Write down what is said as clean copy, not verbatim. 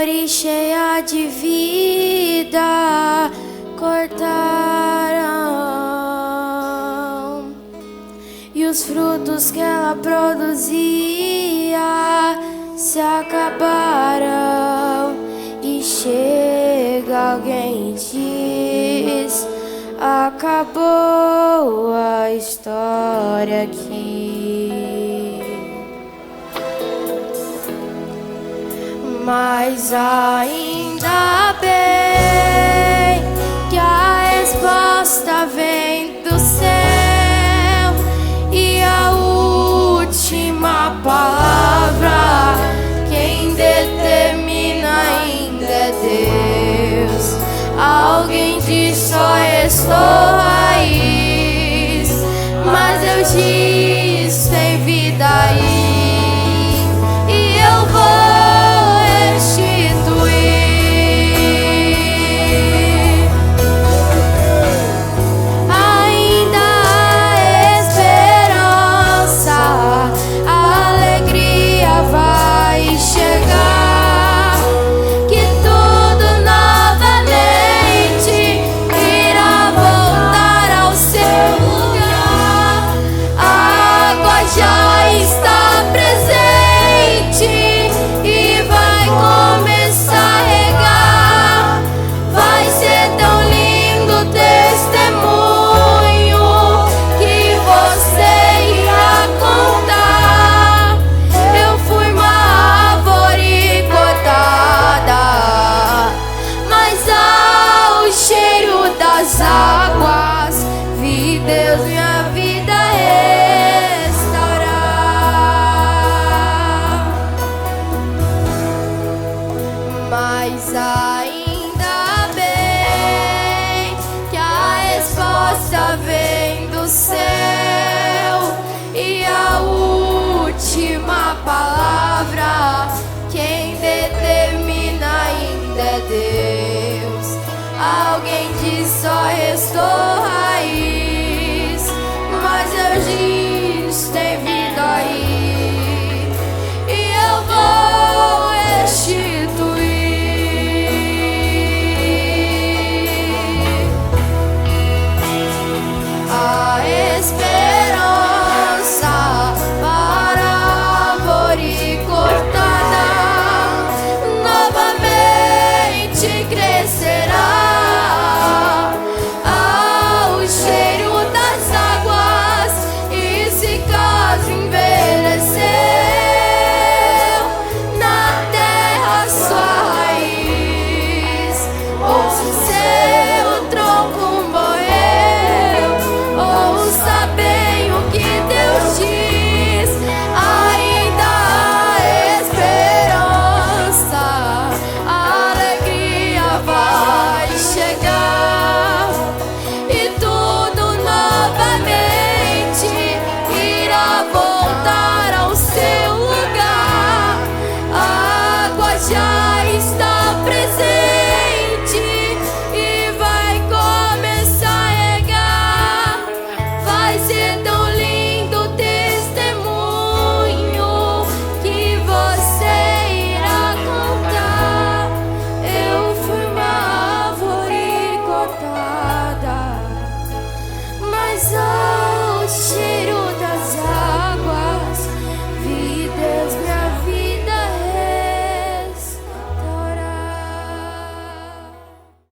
árvore cheia de vida cortaram, e os frutos que ela produzia se acabaram. E chega alguém e diz: acabou a história aqui. Mas ainda bem que a resposta vem do céu, e a última palavra quem determina ainda é Deus. Alguém diz: só estou